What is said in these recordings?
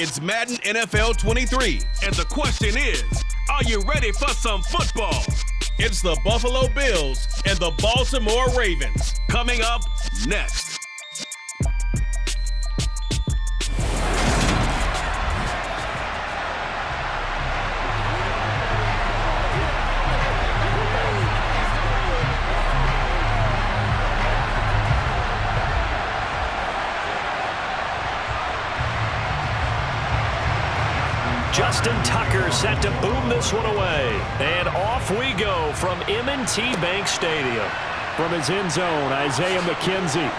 It's Madden NFL 23, and the question is, are you ready for some football? It's the Buffalo Bills and the Baltimore Ravens. Coming up next. Justin Tucker set to boom this one away. And off we go from M&T Bank Stadium. From his end zone, Isaiah McKenzie.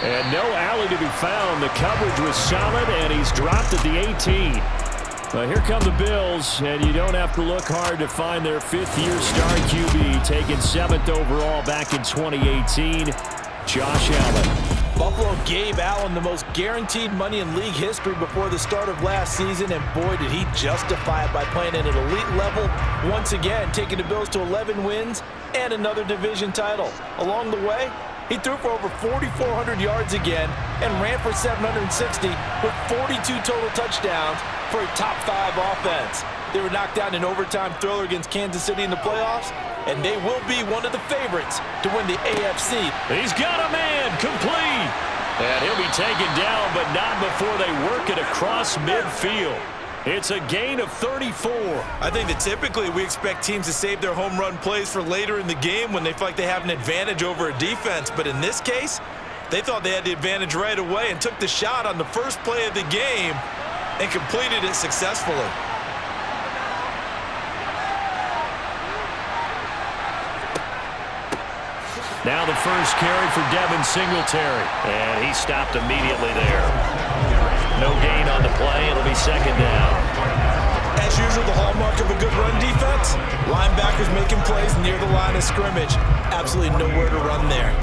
And no alley to be found. The coverage was solid, and he's dropped at the 18. Well, here come the Bills, and you don't have to look hard to find their fifth-year star QB, taken 7th overall back in 2018, Josh Allen. Buffalo gave Allen the most guaranteed money in league history before the start of last season, and boy, did he justify it by playing at an elite level once again, taking the Bills to 11 wins and another division title. Along the way, he threw for over 4,400 yards again and ran for 760 with 42 total touchdowns for a top-5 offense. They were knocked out in an overtime thriller against Kansas City in the playoffs, and they will be one of the favorites to win the AFC. He's got a man complete. And he'll be taken down, but not before they work it across midfield. It's a gain of 34. I think that typically we expect teams to save their home run plays for later in the game when they feel like they have an advantage over a defense. But in this case, they thought they had the advantage right away and took the shot on the first play of the game and completed it successfully. Now the first carry for Devin Singletary. And he stopped immediately there. No gain on the play. It'll be second down. As usual, the hallmark of a good run defense, linebackers making plays near the line of scrimmage. Absolutely nowhere to run there.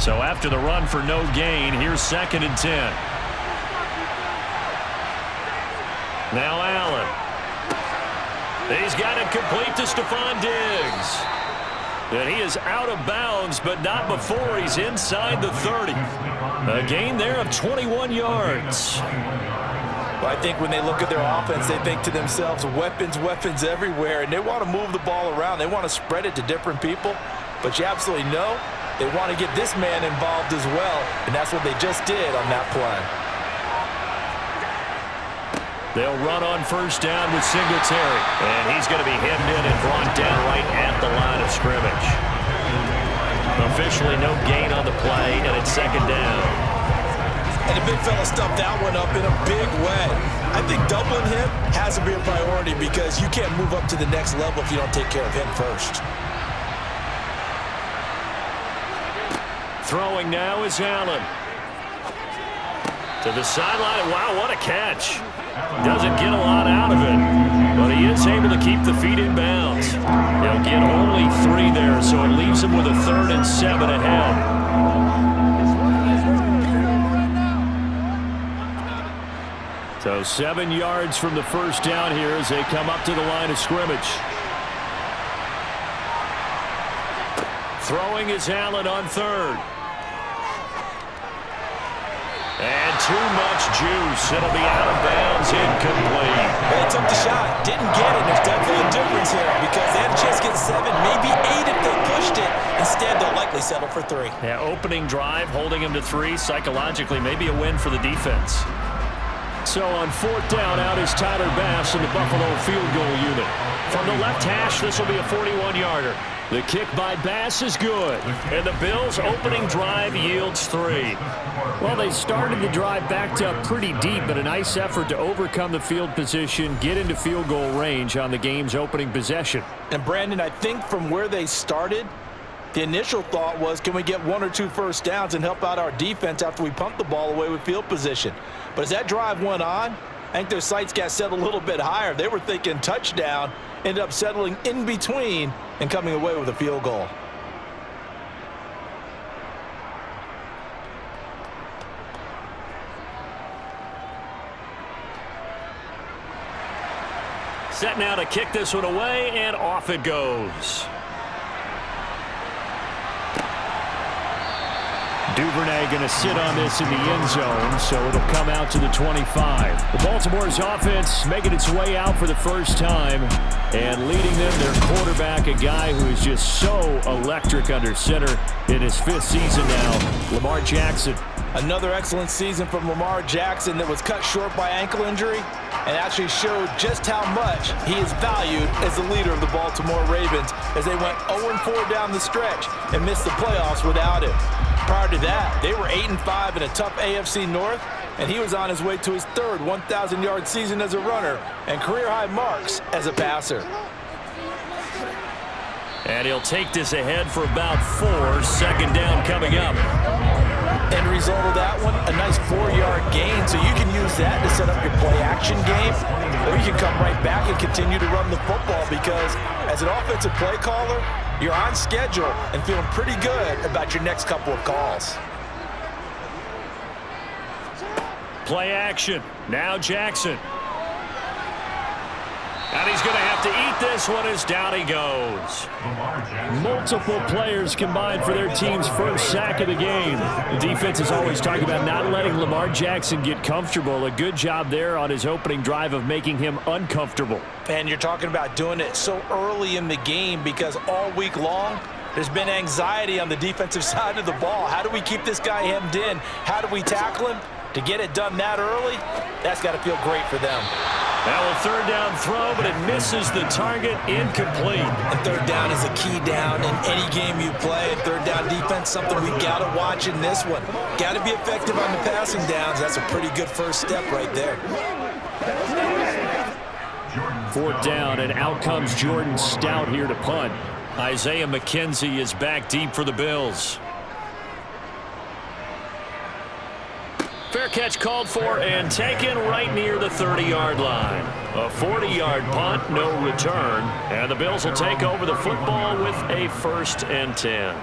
So after the run for no gain, here's 2nd and 10. Now Allen. He's got it complete to Stephon Diggs. And he is out of bounds, but not before he's inside the 30. A gain there of 21 yards. Well, I think when they look at their offense, they think to themselves, weapons, weapons everywhere, and they want to move the ball around. They want to spread it to different people, but you absolutely know they want to get this man involved as well, and that's what they just did on that play. They'll run on first down with Singletary. And he's going to be hemmed in and brought down right at the line of scrimmage. Officially no gain on the play, and it's 2nd down. And the big fella stuffed that one up in a big way. I think doubling him has to be a priority because you can't move up to the next level if you don't take care of him first. Throwing now is Allen. To the sideline. Wow, what a catch. Doesn't get a lot out of it, but he is able to keep the feet in bounds. He'll get only 3 there, so it leaves him with a 3rd and 7 ahead. So 7 yards from the first down here as they come up to the line of scrimmage. Throwing is Allen on 3rd. And too much juice. It'll be out of bounds, incomplete. They took the shot, didn't get it. There's definitely a difference here because they had a chance to get 7, maybe 8 if they pushed it. Instead, they'll likely settle for 3. Yeah, opening drive, holding him to 3. Psychologically, maybe a win for the defense. So on 4th down, out is Tyler Bass in the Buffalo field goal unit. From the left hash, this will be a 41-yarder. The kick by Bass is good. And the Bills' opening drive yields 3. Well, they started the drive backed up pretty deep, but a nice effort to overcome the field position, get into field goal range on the game's opening possession. And Brandon, I think from where they started, the initial thought was, can we get 1 or 2 first downs and help out our defense after we pump the ball away with field position? But as that drive went on, I think their sights got set a little bit higher. They were thinking touchdown, ended up settling in between and coming away with a field goal. Set now to kick this one away, and off it goes. Due Duvernay going to sit on this in the end zone, so it'll come out to the 25. The Baltimore's offense making its way out for the first time, and leading them, their quarterback, a guy who is just so electric under center in his 5th season now, Lamar Jackson. Another excellent season from Lamar Jackson that was cut short by ankle injury and actually showed just how much he is valued as the leader of the Baltimore Ravens as they went 0-4 down the stretch and missed the playoffs without him. Prior to that, they were 8-5 in a tough AFC North, and he was on his way to his 3rd 1,000-yard season as a runner and career-high marks as a passer. And he'll take this ahead for about 4. 2nd down coming up. End result of that one, a nice 4-yard gain, so you can use that to set up your play-action game, or you can come right back and continue to run the football because as an offensive play caller, you're on schedule and feeling pretty good about your next couple of calls. Play action. Now Jackson. And he's going to have to eat this one as down he goes. Multiple players combined for their team's first sack of the game. The defense is always talking about not letting Lamar Jackson get comfortable. A good job there on his opening drive of making him uncomfortable. And you're talking about doing it so early in the game because all week long, there's been anxiety on the defensive side of the ball. How do we keep this guy hemmed in? How do we tackle him? To get it done that early, that's got to feel great for them. Now a 3rd down throw, but it misses the target, incomplete. And 3rd down is a key down in any game you play. And 3rd down defense, something we've got to watch in this one. Got to be effective on the passing downs. That's a pretty good first step right there. 4th down, and out comes Jordan Stout here to punt. Isaiah McKenzie is back deep for the Bills. Fair catch called for and taken right near the 30-yard line. A 40-yard punt, no return. And the Bills will take over the football with a 1st and 10.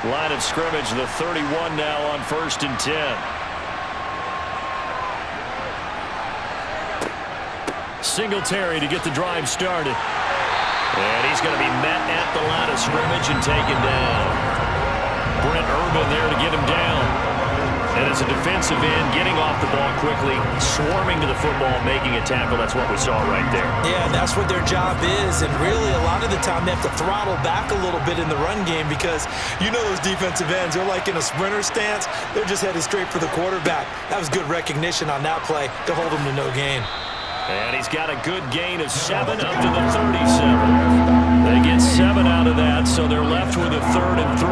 Line of scrimmage, the 31 now on 1st and 10. Singletary to get the drive started. And he's going to be met at the line of scrimmage and taken down. Brent Urban there to get him down. And as a defensive end, getting off the ball quickly, swarming to the football, making a tackle. That's what we saw right there. Yeah, and that's what their job is. And really, a lot of the time, they have to throttle back a little bit in the run game because you know those defensive ends, they're like in a sprinter stance. They're just headed straight for the quarterback. That was good recognition on that play to hold them to no gain. And he's got a good gain of 7 up to the 37. They get 7 out of that, so they're left with a 3rd and 3.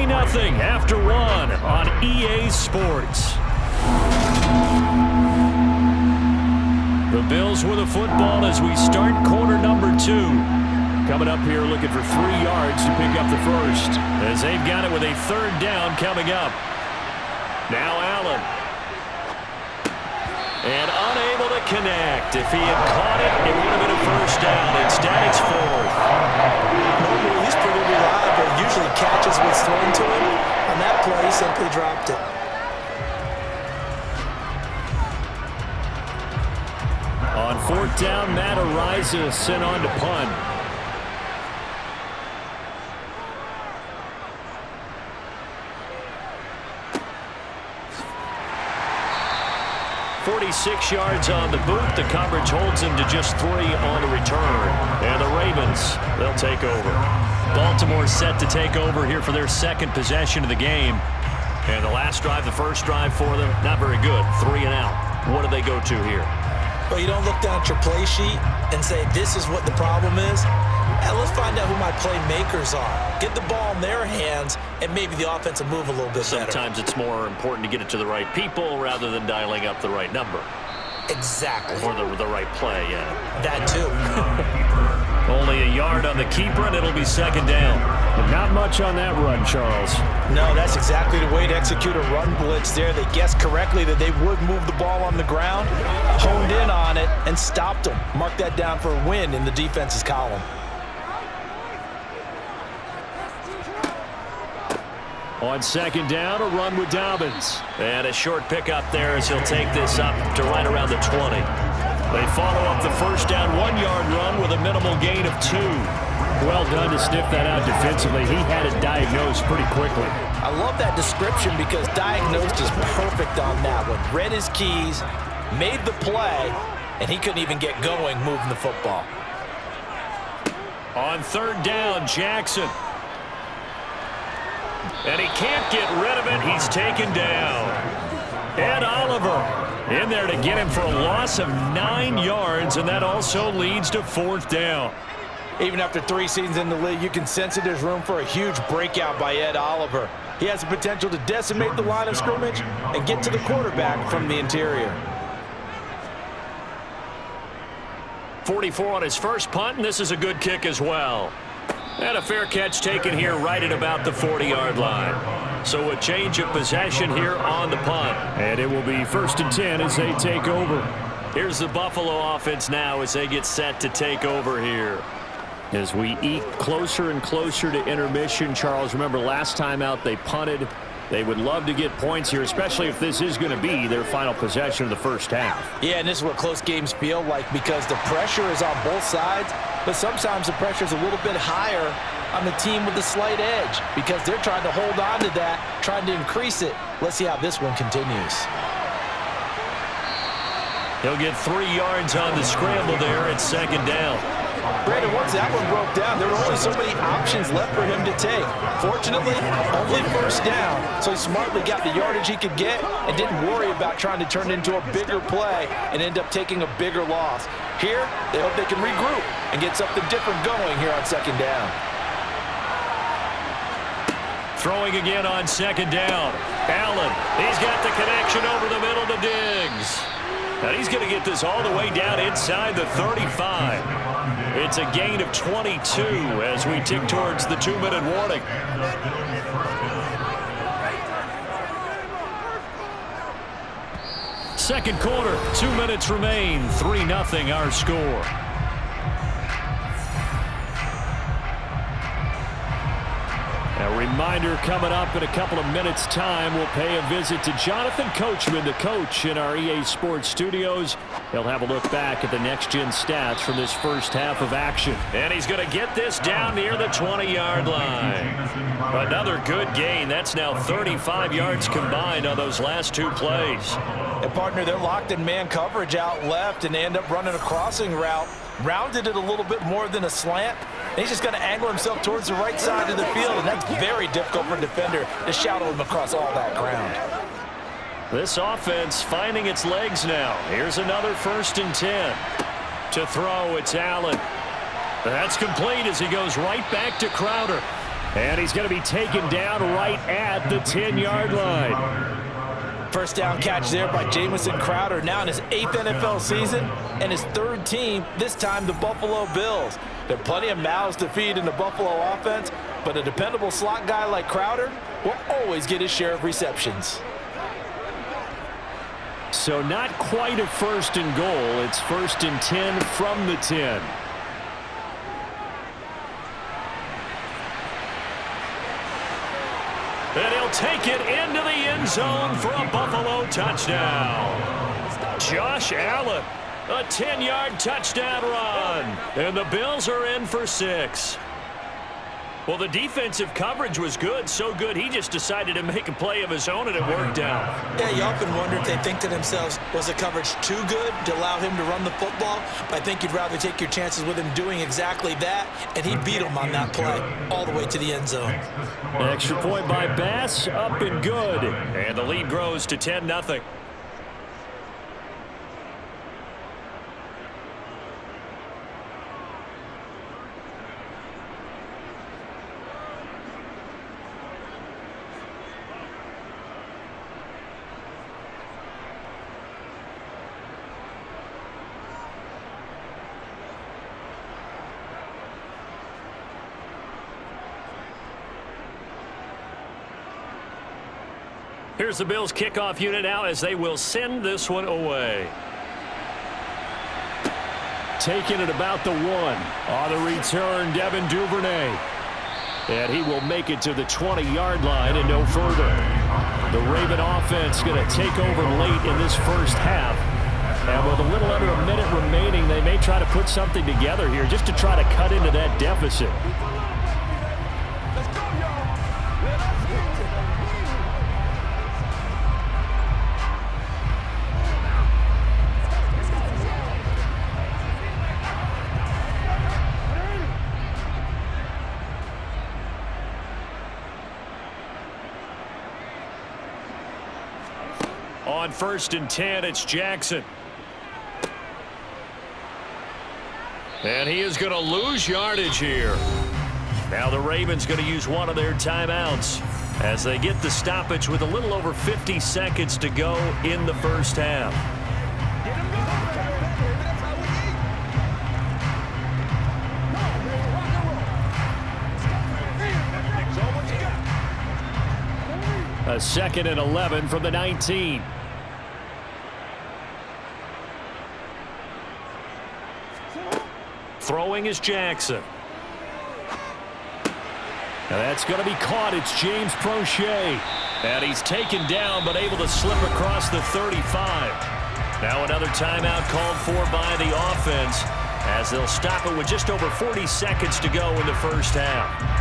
3-0 after 1 on EA Sports. The Bills with a football as we start quarter number 2. Coming up here looking for 3 yards to pick up the 1st as they've got it with a 3rd down coming up. Now Allen. And unable to connect. If he had caught it, it would have been a 1st down. Instead, it's 4th. Normally, he's pretty reliable. Usually catches what's thrown to him. On that play, he simply dropped it. On 4th down, Matt Araiza sent on to punt. 46 yards on the boot. The coverage holds him to just 3 on the return. And the Ravens, they'll take over. Baltimore set to take over here for their 2nd possession of the game. And the last drive, the first drive for them, not very good. 3 and out. What do they go to here? Well, you don't look down at your play sheet and say, this is what the problem is. Let's find out who my playmakers are. Get the ball in their hands, and maybe the offense will move a little bit better. Sometimes it's more important to get it to the right people rather than dialing up the right number. Exactly. Or the right play, yeah. That too. Only a yard on the keeper, and it'll be 2nd down. But not much on that run, Charles. No, that's exactly the way to execute a run blitz there. They guessed correctly that they would move the ball on the ground, honed in on it, and stopped them. Mark that down for a win in the defense's column. On second down, a run with Dobbins. And a short pickup there as he'll take this up to right around the 20. They follow up the first down 1-yard run with a minimal gain of 2. Well done to sniff that out defensively. He had it diagnosed pretty quickly. I love that description because diagnosed is perfect on that one. Read his keys, made the play, and he couldn't even get going moving the football. On third down, Jackson. And he can't get rid of it. He's taken down. Ed Oliver in there to get him for a loss of 9 yards, and that also leads to fourth down. Even after 3 seasons in the league, you can sense that there's room for a huge breakout by Ed Oliver. He has the potential to decimate the line of scrimmage and get to the quarterback from the interior. 44 on his first punt, and this is a good kick as well. And a fair catch taken here right at about the 40-yard line. So a change of possession here on the punt. And it will be 1st and 10 as they take over. Here's the Buffalo offense now as they get set to take over here. As we eke closer and closer to intermission, Charles, remember last time out they punted. They would love to get points here, especially if this is going to be their final possession of the first half. Yeah, and this is what close games feel like because the pressure is on both sides, but sometimes the pressure is a little bit higher on the team with the slight edge because they're trying to hold on to that, trying to increase it. Let's see how this one continues. He'll get 3 yards on the scramble there at second down. Brandon, once that one broke down, there were only so many options left for him to take. Fortunately, only first down, so he smartly got the yardage he could get and didn't worry about trying to turn it into a bigger play and end up taking a bigger loss. Here, they hope they can regroup and get something different going here on second down. Throwing again on second down. Allen, he's got the connection over the middle to Diggs. And he's going to get this all the way down inside the 35. It's a gain of 22 as we tick towards the 2-minute warning. Second quarter, 2 minutes remain, 3-0 our score. A reminder coming up in a couple of minutes' time. We'll pay a visit to Jonathan Coachman, the coach in our EA Sports studios. He'll have a look back at the next-gen stats from this first half of action. And he's going to get this down near the 20-yard line. Another good gain. That's now 35 yards combined on those last 2 plays. And partner, they're locked in man coverage out left, and they end up running a crossing route. Rounded it a little bit more than a slant. And he's just going to angle himself towards the right side of the field, and that's very difficult for a defender to shadow him across all that ground. This offense finding its legs now. Here's another 1st and 10. To throw, it's Allen. That's complete as he goes right back to Crowder. And he's going to be taken down right at the 10-yard line. First down catch there by Jamison Crowder, now in his 8th NFL season and his 3rd team, this time the Buffalo Bills. There are plenty of mouths to feed in the Buffalo offense, but a dependable slot guy like Crowder will always get his share of receptions. So not quite a 1st and goal. It's 1st and 10 from the 10. And he'll take it into the end zone for a Buffalo touchdown. Josh Allen, a 10-yard touchdown run. And the Bills are in for 6. Well, the defensive coverage was good, so good he just decided to make a play of his own, and it worked out. Yeah, you often wonder if they think to themselves, was the coverage too good to allow him to run the football? I think you'd rather take your chances with him doing exactly that, and he beat him on that play all the way to the end zone. Extra point by Bass, up and good. And the lead grows to 10-0. Here's the Bills kickoff unit now as they will send this one away. Taking it about the 1. On the return, Devin Duvernay. And he will make it to the 20-yard line and no further. The Raven offense going to take over late in this first half. And with a little under a minute remaining, they may try to put something together here just to try to cut into that deficit. On 1st and 10, it's Jackson. And he is going to lose yardage here. Now the Ravens going to use one of their timeouts as they get the stoppage with a little over 50 seconds to go in the first half. A 2nd and 11 from the 19. Throwing is Jackson. Now that's going to be caught. It's James Prochet. And he's taken down but able to slip across the 35. Now another timeout called for by the offense as they'll stop it with just over 40 seconds to go in the first half.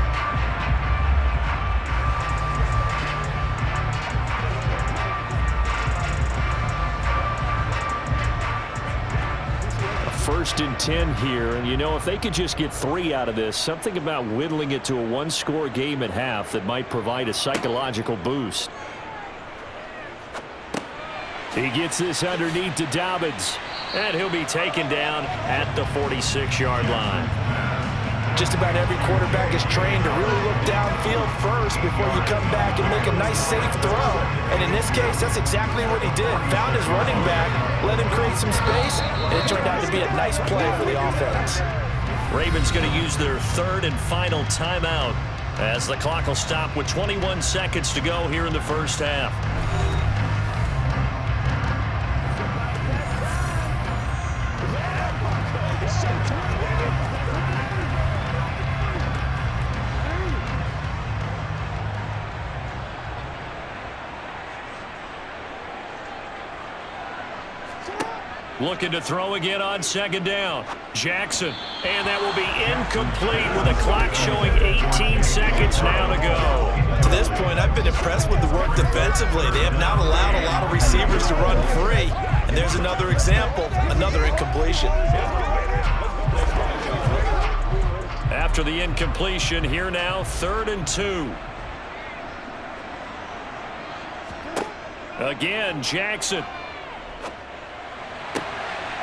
1st and 10 here, and you know, if they could just get 3 out of this, something about whittling it to a one-score game at half that might provide a psychological boost. He gets this underneath to Dobbins, and he'll be taken down at the 46-yard line. Just about every quarterback is trained to really look downfield first before you come back and make a nice, safe throw. And in this case, that's exactly what he did. Found his running back, let him create some space, and it turned out to be a nice play for the offense. Ravens going to use their 3rd and final timeout as the clock will stop with 21 seconds to go here in the first half. Looking to throw again on 2nd down. Jackson, and that will be incomplete with the clock showing 18 seconds now to go. To this point, I've been impressed with the work defensively. They have not allowed a lot of receivers to run free. And there's another example, another incompletion. After the incompletion, here now, 3rd and 2. Again, Jackson.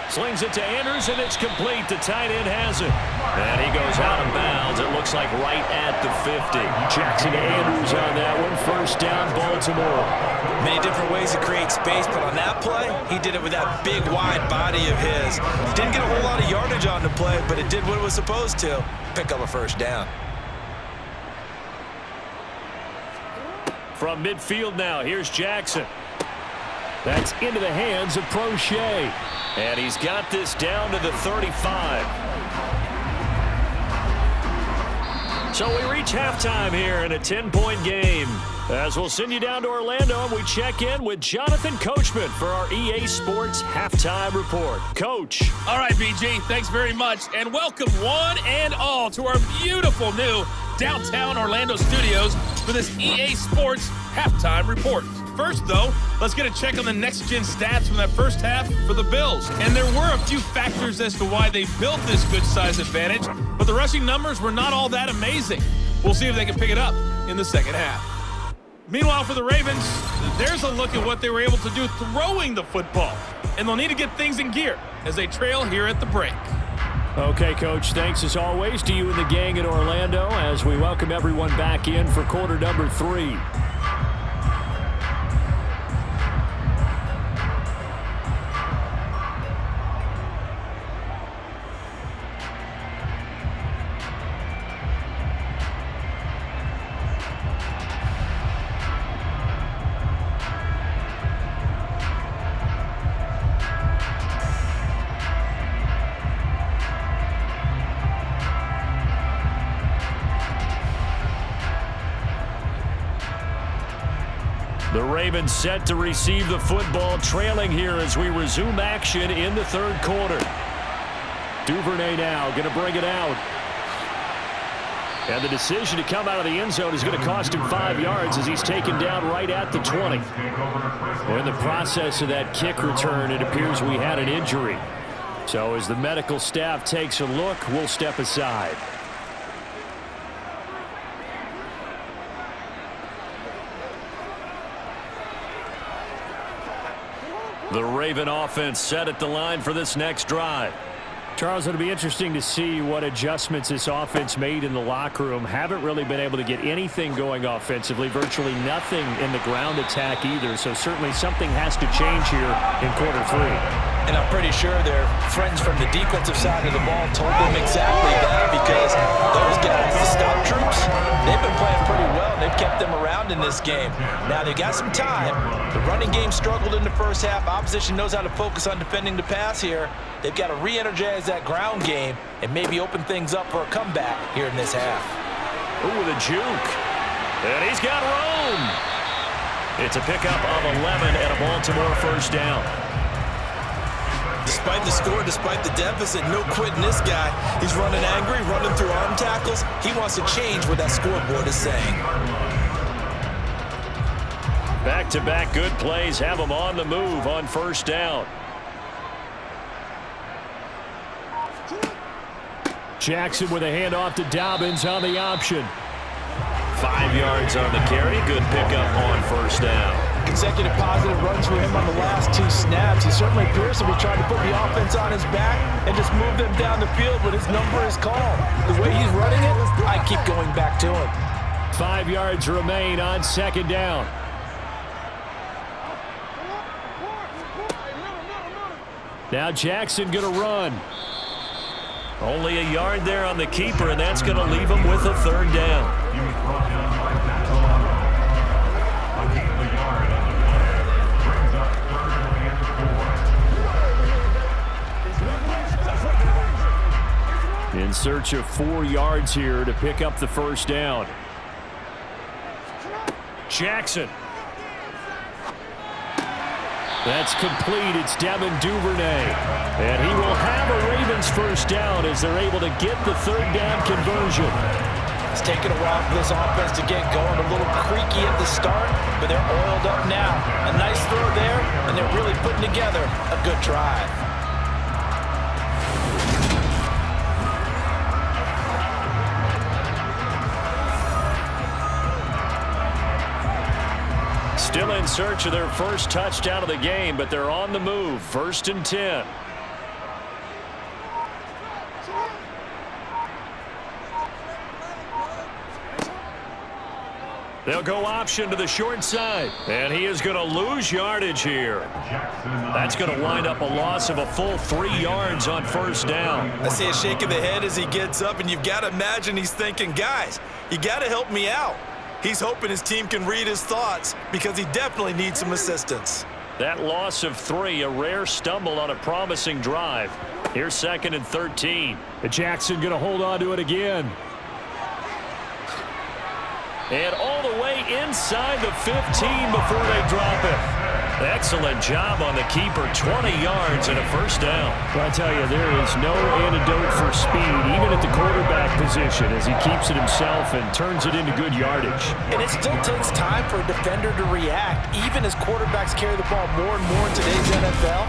Slings it to Andrews, and it's complete. The tight end has it. And he goes out of bounds. It looks like right at the 50. Jackson to Andrews on that one. 1st down, Baltimore. Many different ways to create space, but on that play, he did it with that big, wide body of his. Didn't get a whole lot of yardage on the play, but it did what it was supposed to. Pick up a 1st down. From midfield now, here's Jackson. That's into the hands of Prochet. And he's got this down to the 35. So we reach halftime here in a 10-point game. As we'll send you down to Orlando, and we check in with Jonathan Coachman for our EA Sports Halftime Report. Coach. All right, BG, thanks very much. And welcome one and all to our beautiful new downtown Orlando studios for this EA Sports Halftime Report. First, though, let's get a check on the next-gen stats from that first half for the Bills. And there were a few factors as to why they built this good-size advantage, but the rushing numbers were not all that amazing. We'll see if they can pick it up in the second half. Meanwhile, for the Ravens, there's a look at what they were able to do throwing the football. And they'll need to get things in gear as they trail here at the break. Okay, Coach, thanks as always to you and the gang in Orlando as we welcome everyone back in for quarter number 3. The Ravens set to receive the football, trailing here as we resume action in the third quarter. Duvernay now going to bring it out. And the decision to come out of the end zone is going to cost him 5 yards as he's taken down right at the 20. In the process of that kick return, it appears we had an injury. So as the medical staff takes a look, we'll step aside. The Raven offense set at the line for this next drive. Charles, it'll be interesting to see what adjustments this offense made in the locker room. Haven't really been able to get anything going offensively, virtually nothing in the ground attack either. So certainly something has to change here in quarter 3. And I'm pretty sure their friends from the defensive side of the ball told them exactly that, because those guys, the stop troops, they've been playing pretty well. They've kept them around in this game. Now they've got some time. The running game struggled in the first half. Opposition knows how to focus on defending the pass here. They've got to re-energize that ground game and maybe open things up for a comeback here in this half. Ooh, with a juke. And he's got room. It's a pickup of 11 and a Baltimore first down. Despite the score, despite the deficit, no quitting this guy. He's running angry, running through arm tackles. He wants to change what that scoreboard is saying. Back-to-back good plays have him on the move on first down. Jackson with a handoff to Dobbins on the option. 5 yards on the carry. Good pickup on first down. Consecutive positive runs for him on the last 2 snaps. He certainly appears to be trying to put the offense on his back and just move them down the field when his number is called. The way he's running it, I keep going back to him. 5 yards remain on second down. Now Jackson going to run. Only a yard there on the keeper, and that's going to leave him with a third down. In search of 4 yards here to pick up the first down. Jackson. That's complete. It's Devin Duvernay. And he will have a Ravens first down as they're able to get the third down conversion. It's taken a while for this offense to get going. A little creaky at the start, but they're oiled up now. A nice throw there, and they're really putting together a good drive. Still in search of their first touchdown of the game, but they're on the move. 1st and 10. They'll go option to the short side, and he is going to lose yardage here. That's going to wind up a loss of a full 3 yards on first down. I see a shake of the head as he gets up, and you've got to imagine he's thinking, guys, you got to help me out. He's hoping his team can read his thoughts because he definitely needs some assistance. That loss of 3, a rare stumble on a promising drive. Here's 2nd and 13. Jackson going to hold on to it again. And all the way inside the 15 before they drop it. Excellent job on the keeper. 20 yards and a first down. Well, I tell you, there is no antidote for speed, even at the quarterback position, as he keeps it himself and turns it into good yardage. And it still takes time for a defender to react, even as quarterbacks carry the ball more and more in today's NFL.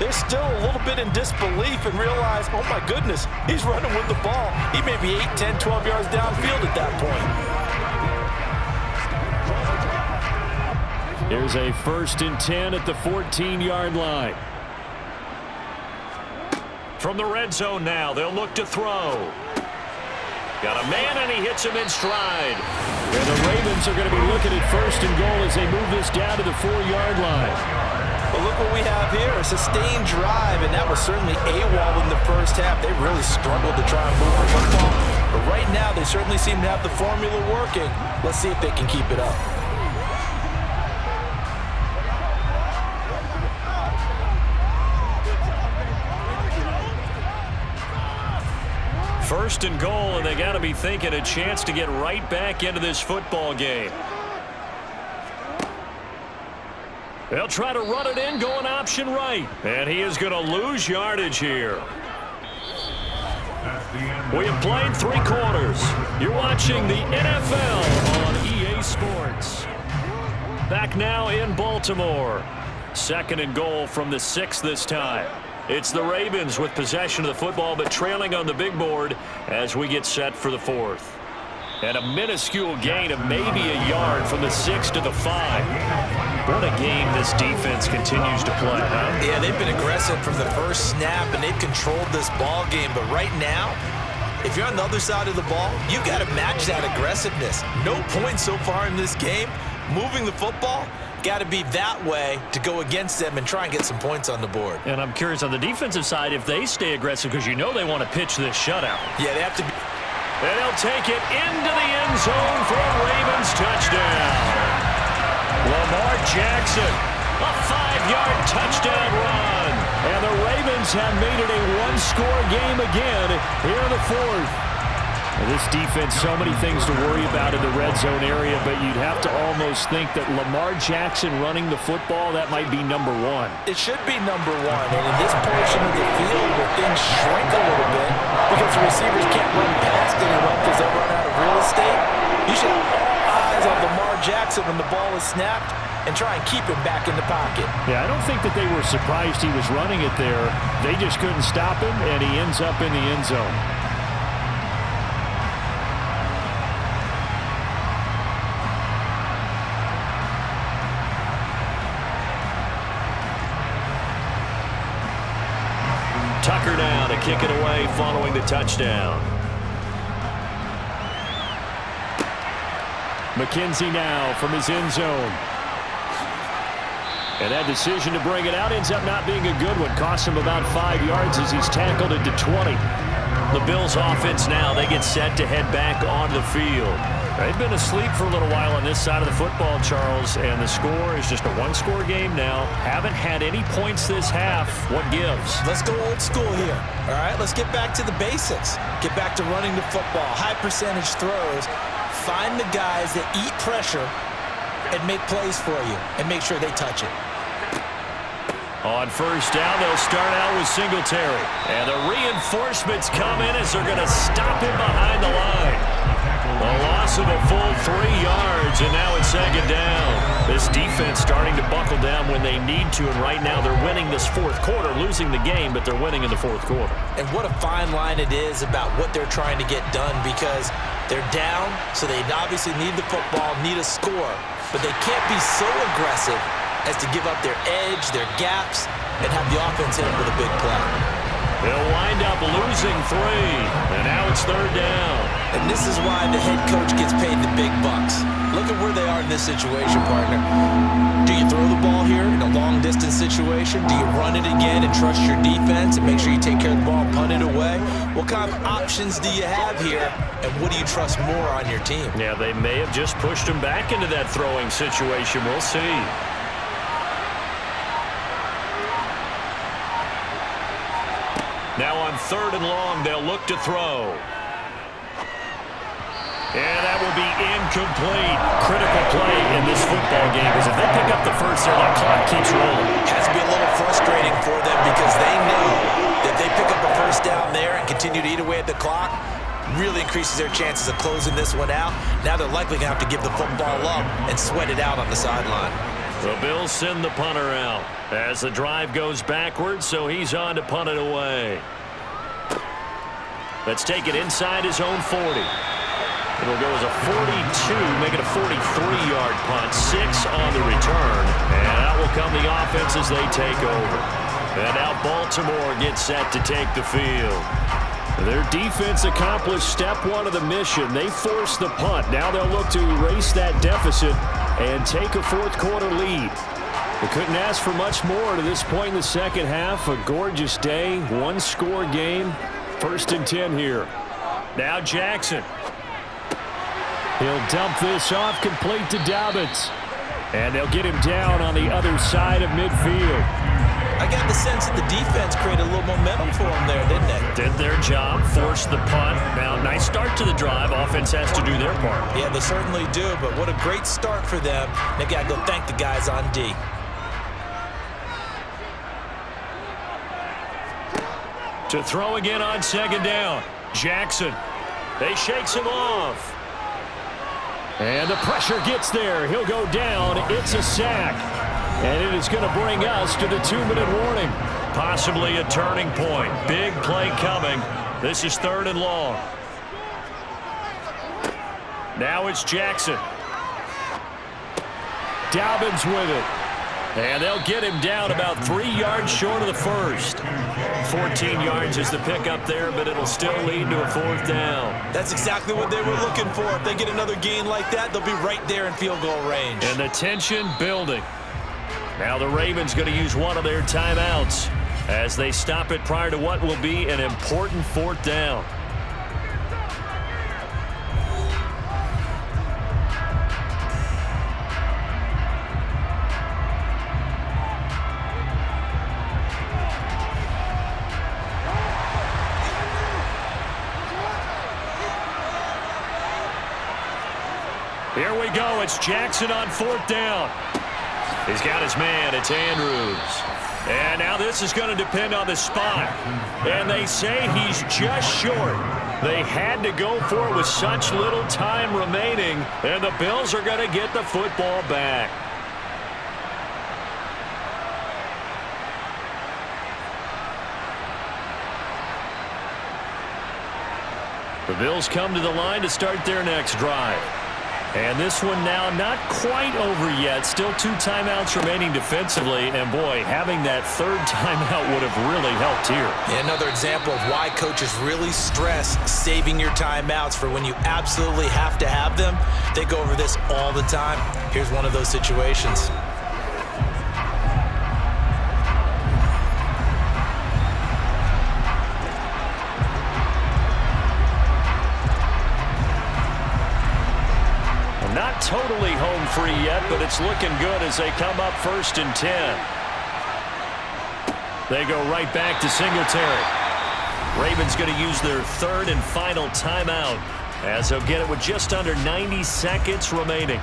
They're still a little bit in disbelief and realize, oh my goodness, he's running with the ball. He may be 8, 10, 12 yards downfield at that point. Here's a 1st and 10 at the 14-yard line. From the red zone now, they'll look to throw. Got a man, and he hits him in stride. And the Ravens are going to be looking at 1st and goal as they move this down to the 4-yard line. Well, look what we have here, a sustained drive, and that was certainly AWOL in the first half. They really struggled to try and move the football. But right now, they certainly seem to have the formula working. Let's see if they can keep it up. 1st and goal, and they got to be thinking a chance to get right back into this football game. They'll try to run it in, going option right. And he is going to lose yardage here. We have played 3 quarters. You're watching the NFL on EA Sports. Back now in Baltimore. 2nd and goal from the 6 this time. It's the Ravens with possession of the football, but trailing on the big board as we get set for the 4th. And a minuscule gain of maybe a yard from the 6 to the 5. What a game this defense continues to play, huh? Yeah, they've been aggressive from the first snap, and they've controlled this ball game. But right now, if you're on the other side of the ball, you got to match that aggressiveness. No points so far in this game. Moving the football, got to be that way to go against them and try and get some points on the board. And I'm curious on the defensive side if they stay aggressive, because you know they want to pitch this shutout. Yeah, they have to be. And they'll take it into the end zone for a Ravens touchdown. Lamar Jackson, a 5-yard touchdown run. And the Ravens have made it a 1-score game again here in the 4th. This defense, so many things to worry about in the red zone area, but you'd have to almost think that Lamar Jackson running the football, that might be number 1. It should be number 1, and in this portion of the field where things shrink a little bit because the receivers can't run past anyone because they'll run out of real estate, you should have all eyes on Lamar Jackson when the ball is snapped and try and keep him back in the pocket. Yeah, I don't think that they were surprised he was running it there. They just couldn't stop him, and he ends up in the end zone. Tucker down to kick it away following the touchdown. McKenzie now from his end zone. And that decision to bring it out ends up not being a good one. Costs him about 5 yards as he's tackled into 20. The Bills offense now, they get set to head back on the field. They've been asleep for a little while on this side of the football, Charles, and the score is just a 1-score game now. Haven't had any points this half. What gives? Let's go old school here. All right, let's get back to the basics. Get back to running the football, high percentage throws. Find the guys that eat pressure and make plays for you and make sure they touch it. On first down, they'll start out with Singletary. And the reinforcements come in as they're going to stop him behind the line. A loss of a full 3 yards, and now it's 2nd down. This defense starting to buckle down when they need to, and right now they're winning this 4th quarter, losing the game, but they're winning in the 4th quarter. And what a fine line it is about what they're trying to get done, because they're down, so they obviously need the football, need a score, but they can't be so aggressive as to give up their edge, their gaps, and have the offense hit them with a big play. They'll wind up losing 3, and now it's 3rd down. And this is why the head coach gets paid the big bucks. Look at where they are in this situation, partner. Do you throw the ball here in a long-distance situation? Do you run it again and trust your defense and make sure you take care of the ball and punt it away? What kind of options do you have here, and what do you trust more on your team? Yeah, they may have just pushed him back into that throwing situation. We'll see. Now on 3rd and long, they'll look to throw. And that will be incomplete. Critical play in this football game, because if they pick up the first there, that clock keeps rolling. Has to be a little frustrating for them because they know that they pick up a first down there and continue to eat away at the clock, really increases their chances of closing this one out. Now they're likely going to have to give the football up and sweat it out on the sideline. The Bills send the punter out as the drive goes backwards, so he's on to punt it away. Let's take it inside his own 40. It'll go as a 42, make it a 43-yard punt, 6 on the return. And out will come the offense as they take over. And now Baltimore gets set to take the field. Their defense accomplished step 1 of the mission. They forced the punt. Now they'll look to erase that deficit and take a 4th quarter lead. They couldn't ask for much more to this point in the second half. A gorgeous day, 1-score game. 1st and 10 here. Now Jackson. He'll dump this off complete to Dobbins. And they'll get him down on the other side of midfield. I got the sense that the defense created a little momentum for them there, didn't they? Did their job, forced the punt. Now, nice start to the drive. Offense has to do their part. Yeah, they certainly do, but what a great start for them. They've got to go thank the guys on D. To throw again on second down. Jackson. They shakes him off. And the pressure gets there. He'll go down. It's a sack. And it is going to bring us to the 2-minute warning. Possibly a turning point. Big play coming. This is 3rd and long. Now it's Jackson. Dobbins with it. And they'll get him down about 3 yards short of the first. 14 yards is the pickup there, but it'll still lead to a 4th down. That's exactly what they were looking for. If they get another gain like that, they'll be right there in field goal range. And the tension building. Now the Ravens going to use one of their timeouts as they stop it prior to what will be an important 4th down. Here we go. It's Jackson on 4th down. He's got his man. It's Andrews. And now this is going to depend on the spot. And they say he's just short. They had to go for it with such little time remaining. And the Bills are going to get the football back. The Bills come to the line to start their next drive. And this one now not quite over yet. Still 2 timeouts remaining defensively. And, boy, having that 3rd timeout would have really helped here. Yeah, another example of why coaches really stress saving your timeouts for when you absolutely have to have them. They go over this all the time. Here's one of those situations. Not totally home free yet, but it's looking good as they come up 1st and 10. They go right back to Singletary. Ravens going to use their 3rd and final timeout as they'll get it with just under 90 seconds remaining.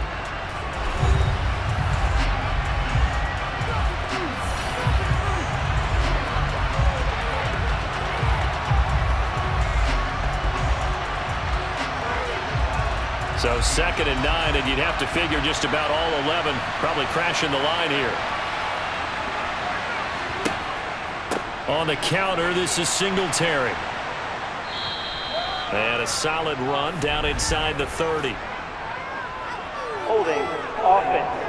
So 2nd and 9, and you'd have to figure just about all 11 probably crashing the line here. On the counter, this is Singletary. And a solid run down inside the 30. Holding offense.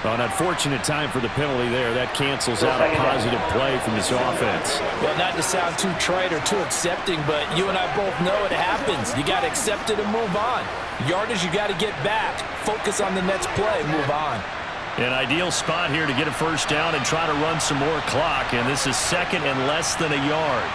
Well, an unfortunate time for the penalty there. That cancels out a positive play from this offense. Well, not to sound too trite or too accepting, but you and I both know it happens. You got to accept it and move on. Yardage, you got to get back. Focus on the next play. Move on. An ideal spot here to get a 1st down and try to run some more clock. And this is 2nd and less than a yard.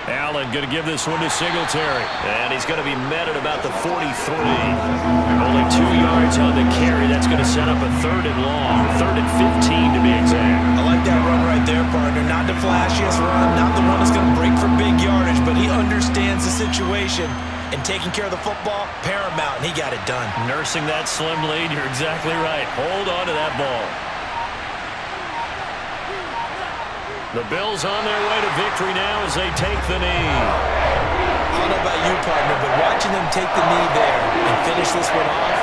Allen going to give this one to Singletary. And he's going to be met at about the 43. Only 2 yards on the carry. That's going to set up a 3rd and long. 3rd and 15 to be exact. I like that run right there, partner. Not the flashiest run, not the one that's going to break for big yardage, but he understands the situation. And taking care of the football, paramount, and he got it done. Nursing that slim lead, you're exactly right. Hold on to that ball. The Bills on their way to victory now as they take the knee. I don't know about you, partner, but watching them take the knee there and finish this one off,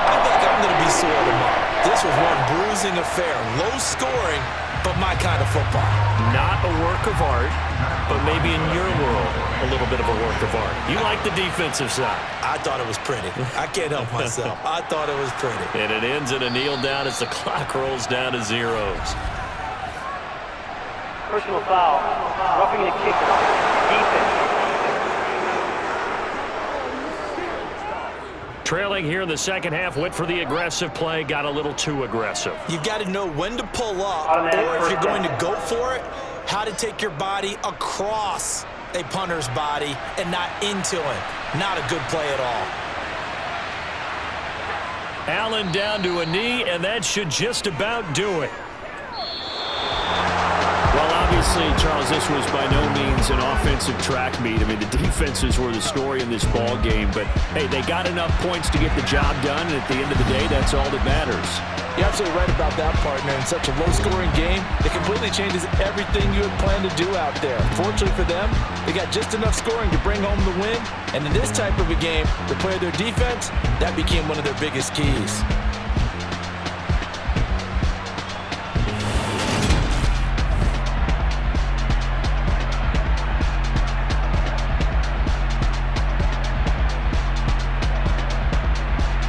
I think I'm going to be sore tomorrow. This was one bruising affair. Low scoring, but my kind of football. Not a work of art, but maybe in your world, a little bit of a work of art. You like the defensive side. I thought it was pretty. I can't help myself. I thought it was pretty. And it ends in a kneel down as the clock rolls down to zeros. Personal foul. Roughing the kicker. Defense. Trailing here in the 2nd half, went for the aggressive play, got a little too aggressive. You've got to know when to pull up, or if you're going to go for it, how to take your body across a punter's body and not into him. Not a good play at all. Allen down to a knee, and that should just about do it. Well, Obviously, Charles, this was by no means an offensive track meet. I mean, the defenses were the story in this ball game. But, hey, they got enough points to get the job done, and at the end of the day, that's all that matters. You're absolutely right about that, partner. In such a low-scoring game, it completely changes everything you had planned to do out there. Fortunately for them, they got just enough scoring to bring home the win. And in this type of a game, to play their defense, that became one of their biggest keys.